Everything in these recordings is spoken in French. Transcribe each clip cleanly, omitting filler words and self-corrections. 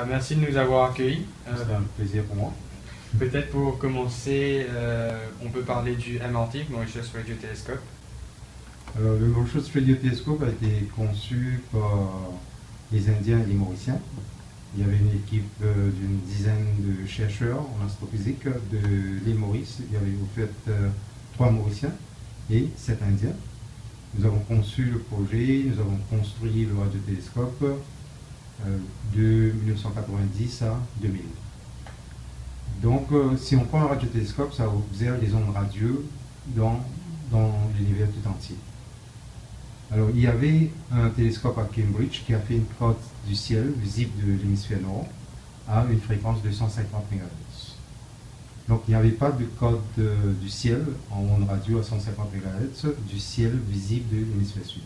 Merci de nous avoir accueillis. C'est un plaisir pour moi. Peut-être pour commencer, on peut parler du MRT, Mauritius Radio Telescope. Alors, le Mauritius Radio Telescope a été conçu par les Indiens et les Mauriciens. Il y avait une équipe d'une dizaine de chercheurs en astrophysique de l'île Maurice. Il y avait au fait 3 Mauriciens et 7 Indiens. Nous avons conçu le projet, nous avons construit le radiotélescope de 1990 à 2000. Donc, si on prend un radiotélescope, ça observe les ondes radio dans l'univers tout entier. Alors, il y avait un télescope à Cambridge qui a fait une cote du ciel visible de l'hémisphère nord à une fréquence de 150 MHz. Donc, il n'y avait pas de cote du ciel en ondes radio à 150 MHz du ciel visible de l'hémisphère sud.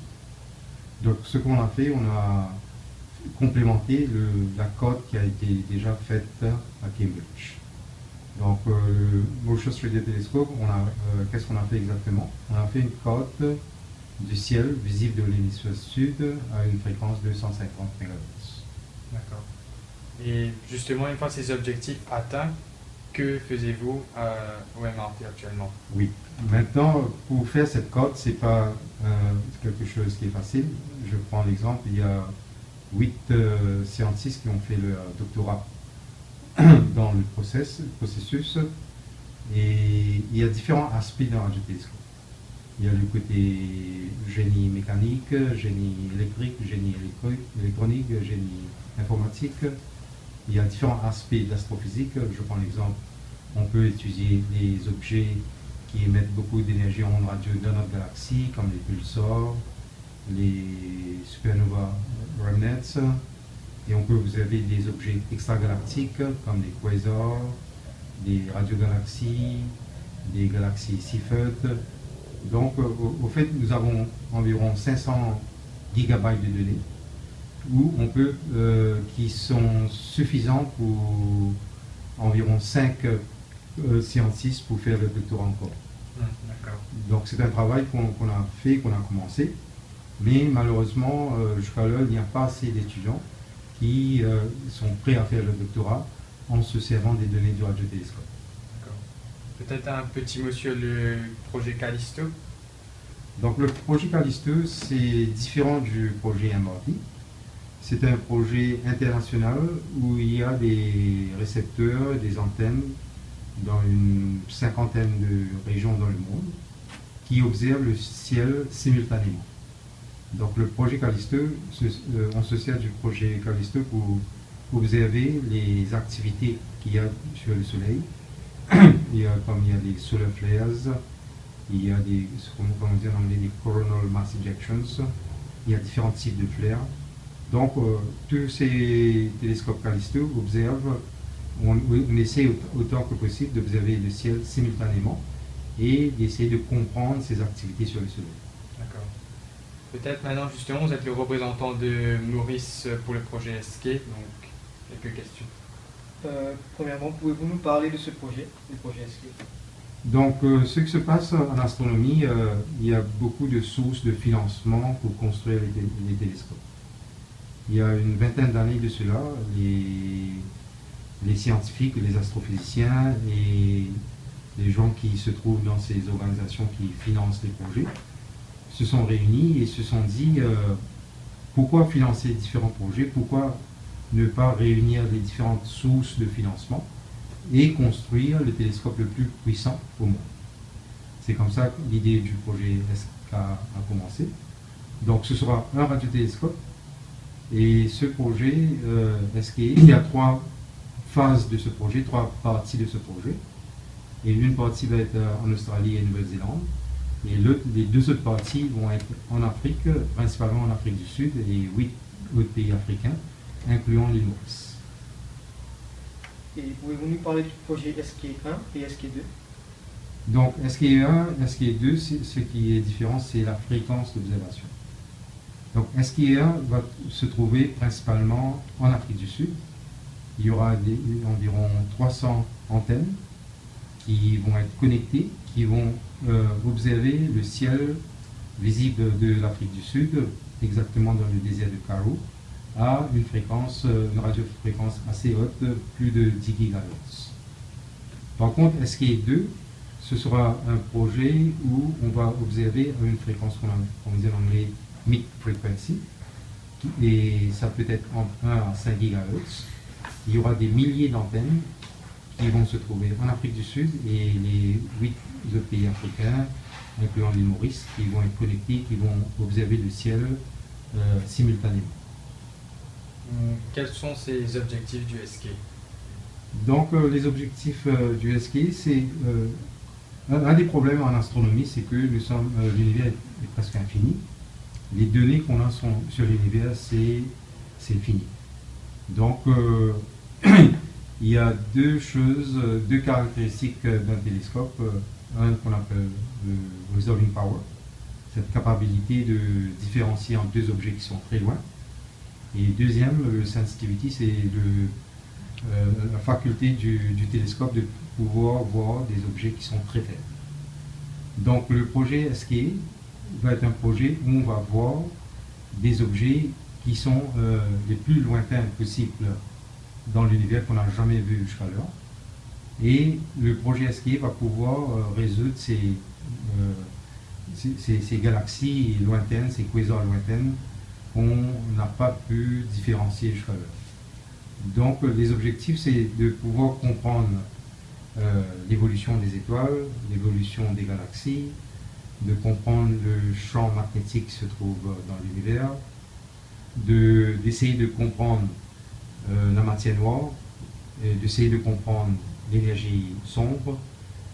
Donc, ce qu'on a fait, on a complémenté la cote qui a été déjà faite à Cambridge. Donc, le Mauritius Radio Telescope, qu'est-ce qu'on a fait exactement? On a fait une cote du ciel visible de l'hémisphère sud à une fréquence de 150 MHz. D'accord. Et justement, une fois ces objectifs atteints, que faisiez-vous au MRT actuellement? Oui. Maintenant, pour faire cette cote, c'est pas quelque chose qui est facile. Je prends l'exemple, il y a 8 scientifiques qui ont fait le doctorat dans le processus, et il y a différents aspects d'un radiotélescope. Il y a le côté génie mécanique, génie électrique, génie électronique, génie informatique. Il y a différents aspects d'astrophysique. Je prends l'exemple, on peut étudier des objets qui émettent beaucoup d'énergie en ondes radio dans notre galaxie, comme les pulsars, les supernovas remnants, et on peut observer des objets extragalactiques comme les quasars, des radiogalaxies, des galaxies Seyfert. Donc, au fait, nous avons environ 500 gigabytes de données qui sont suffisants pour environ 5 scientifiques pour faire le doctorat encore. D'accord. Donc, c'est un travail qu'on a fait, qu'on a commencé, mais malheureusement, jusqu'à l'heure, il n'y a pas assez d'étudiants qui sont prêts à faire le doctorat en se servant des données du radiotélescope. Peut-être un petit mot sur le projet Callisto. Donc le projet Callisto, c'est différent du projet MRT. C'est un projet international où il y a des récepteurs, des antennes dans une 50aine de régions dans le monde qui observent le ciel simultanément. Donc le projet Callisto, on se sert du projet Callisto pour observer les activités qu'il y a sur le Soleil. Il y a des solar flares, il y a ce qu'on dit en anglais des coronal mass ejections, il y a différents types de flares. Donc, tous ces télescopes Callisto observent, on essaie autant que possible d'observer le ciel simultanément et d'essayer de comprendre ces activités sur le Soleil. D'accord. Peut-être maintenant, justement, vous êtes le représentant de Maurice pour le projet Escape, donc quelques questions. Premièrement, pouvez-vous nous parler de ce projet, le projet Escape? Donc, ce qui se passe en astronomie, il y a beaucoup de sources de financement pour construire les télescopes. Il y a une vingtaine d'années de cela, les scientifiques, les astrophysiciens et les gens qui se trouvent dans ces organisations qui financent les projets se sont réunis et se sont dit pourquoi financer différents projets, pourquoi ne pas réunir les différentes sources de financement et construire le télescope le plus puissant au monde. C'est comme ça que l'idée du projet SK a commencé. Donc ce sera un radiotélescope et ce projet SK, il y a 3 phases de ce projet, 3 parties de ce projet. Et une partie va être en Australie et Nouvelle-Zélande et les 2 autres parties vont être en Afrique, principalement en Afrique du Sud et 8 autres pays africains, incluant l'île Maurice. Et pouvez-vous nous parler du projet SK1 et SK2? Donc SK1, SK2, ce qui est différent, c'est la fréquence d'observation. Donc SK1 va se trouver principalement en Afrique du Sud. Il y aura environ 300 antennes qui vont être connectées, qui vont observer le ciel visible de l'Afrique du Sud, exactement dans le désert de Karoo, à une radiofréquence assez haute, plus de 10 GHz. Par contre, SK2, ce sera un projet où on va observer une fréquence qu'on dit en anglais mid frequency, et ça peut être entre 1 à 5 GHz. Il y aura des milliers d'antennes qui vont se trouver en Afrique du Sud et les 8 autres pays africains, incluant l'île Maurice, qui vont être connectés, qui vont observer le ciel simultanément. Quels sont ces objectifs du SK? Donc les objectifs du SK, c'est un des problèmes en astronomie, c'est que l'univers est presque infini. Les données qu'on a sur l'univers, c'est fini. Donc il y a deux caractéristiques d'un télescope. Un qu'on appelle le resolving power, cette capacité de différencier entre deux objets qui sont très loin. Et deuxième, le sensitivity, c'est la faculté du télescope de pouvoir voir des objets qui sont très faibles. Donc le projet SK va être un projet où on va voir des objets qui sont les plus lointains possibles dans l'univers qu'on n'a jamais vu jusqu'à l'heure. Et le projet SK va pouvoir résoudre ces galaxies lointaines, ces quasars lointaines qu'on n'a pas pu différencier jusqu'à l'heure. Donc les objectifs, c'est de pouvoir comprendre l'évolution des étoiles, l'évolution des galaxies, de comprendre le champ magnétique qui se trouve dans l'univers, d'essayer de comprendre la matière noire, et d'essayer de comprendre l'énergie sombre.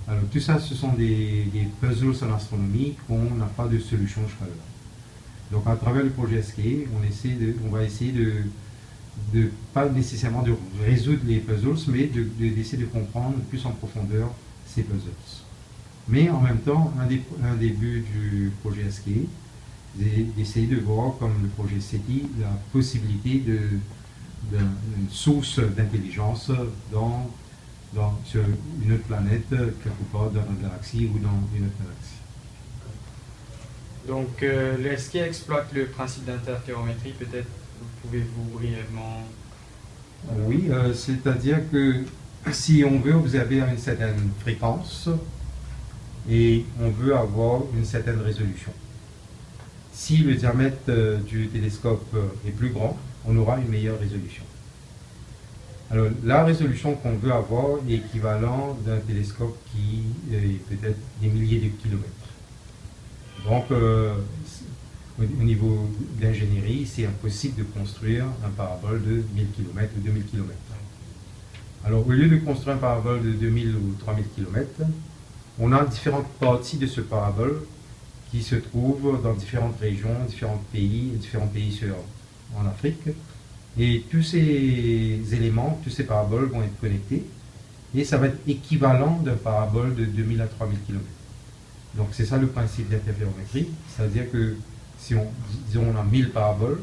Alors tout ça, ce sont des puzzles en astronomie qu'on n'a pas de solution jusqu'à l'heure. Donc à travers le projet SK, on va essayer de pas nécessairement de résoudre les puzzles, mais d'essayer de comprendre plus en profondeur ces puzzles. Mais en même temps, un des buts du projet SK, c'est d'essayer de voir, comme le projet SETI, la possibilité d'une source d'intelligence sur une autre planète, quelque part dans notre galaxie ou dans une autre galaxie. Donc le SK exploite le principe d'interférométrie, peut-être pouvez-vous brièvement... Oui, c'est-à-dire que si on veut observer à une certaine fréquence et on veut avoir une certaine résolution, si le diamètre du télescope est plus grand, on aura une meilleure résolution. Alors, la résolution qu'on veut avoir est équivalente d'un télescope qui est peut-être des milliers de kilomètres. Donc, au niveau de l'ingénierie, c'est impossible de construire un parabole de 1000 km ou 2000 km. Alors, au lieu de construire un parabole de 2000 ou 3000 km, on a différentes parties de ce parabole qui se trouvent dans différentes régions, différents pays en Afrique. Et tous ces éléments, tous ces paraboles vont être connectés et ça va être équivalent d'un parabole de 2000 à 3000 km. Donc c'est ça le principe d'interférométrie, c'est-à-dire que si on a 1000 paraboles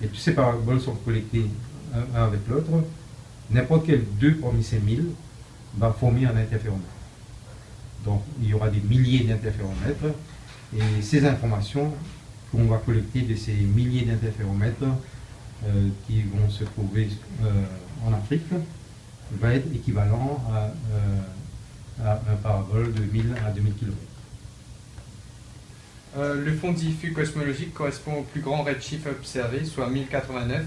et tous ces paraboles sont connectés un avec l'autre, n'importe quel deux parmi ces 1000 va former un interféromètre. Donc il y aura des milliers d'interféromètres et ces informations qu'on va collecter de ces milliers d'interféromètres qui vont se trouver en Afrique va être équivalent à un parabole de 1000 à 2000 km. Le fond diffus cosmologique correspond au plus grand redshift observé, soit 1089,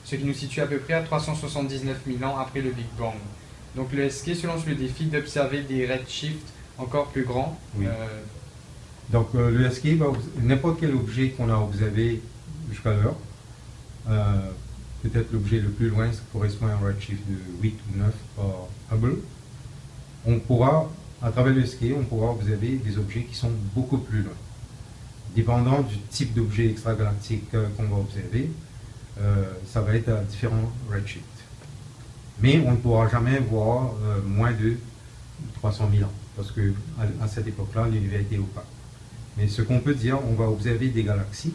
ce qui nous situe à peu près à 379 000 ans après le Big Bang. Donc le SK se lance le défi d'observer des redshifts encore plus grands. Oui. Donc le SK, n'importe quel objet qu'on a observé jusqu'à l'heure, peut-être l'objet le plus loin correspond à un redshift de 8 ou 9 par Hubble, on pourra, à travers le SK, on pourra observer des objets qui sont beaucoup plus loin. Dépendant du type d'objet extragalactique qu'on va observer, ça va être à différents redshifts. Mais on ne pourra jamais voir moins de 300 000 ans, parce qu'à cette époque-là, l'univers était opaque. Mais ce qu'on peut dire, on va observer des galaxies,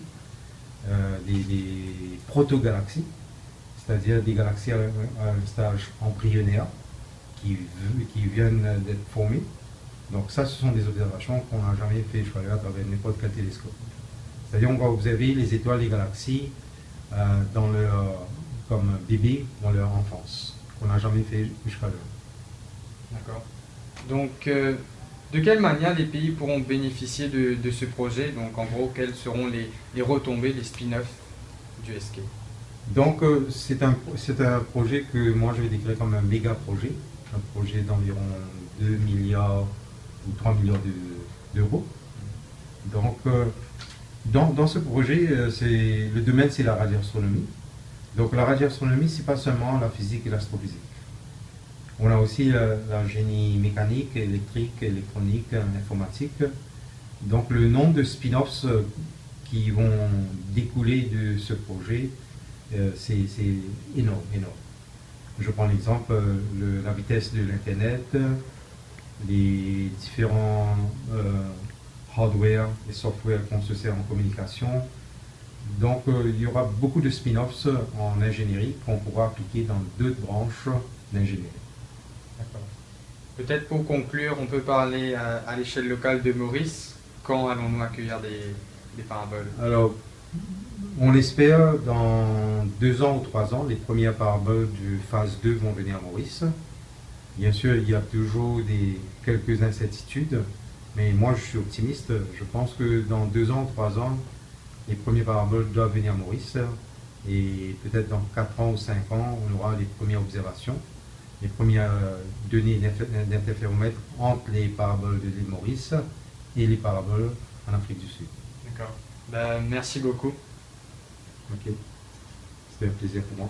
des proto-galaxies, c'est-à-dire des galaxies à un stage embryonnaire qui viennent d'être formées. Donc ça, ce sont des observations qu'on n'a jamais fait jusqu'à là à travers n'importe quel télescope. C'est-à-dire on va observer les étoiles, les galaxies comme bébé dans leur enfance, qu'on n'a jamais fait jusqu'à l'heure. D'accord. Donc, de quelle manière les pays pourront bénéficier de ce projet? Donc, en gros, quelles seront les retombées, les spin-offs du SK? Donc, c'est un projet que moi je vais décrire comme un méga projet, un projet d'environ 2 milliards ou 3 milliards d'euros. Donc, dans ce projet, le domaine c'est la radioastronomie. Donc, la radioastronomie, c'est pas seulement la physique et l'astrophysique. On a aussi la génie mécanique, électrique, électronique, informatique. Donc, le nombre de spin-offs qui vont découler de ce projet, c'est énorme, énorme. Je prends l'exemple, la vitesse de l'Internet, les différents hardware et software qu'on se sert en communication. Donc il y aura beaucoup de spin-offs en ingénierie qu'on pourra appliquer dans d'autres branches d'ingénierie. D'accord. Peut-être pour conclure, on peut parler à l'échelle locale de Maurice. Quand allons-nous accueillir des paraboles? Alors, on espère dans 2 ans ou 3 ans, les premières paraboles de phase 2 vont venir à Maurice. Bien sûr, il y a toujours quelques incertitudes, mais moi je suis optimiste. Je pense que dans 2 ans ou 3 ans, les premières paraboles doivent venir à Maurice. Et peut-être dans 4 ans ou 5 ans, on aura les premières observations, les premières données d'interféromètre entre les paraboles de l'île Maurice et les paraboles en Afrique du Sud. D'accord. Ben, merci beaucoup. Ok. C'était un plaisir pour moi.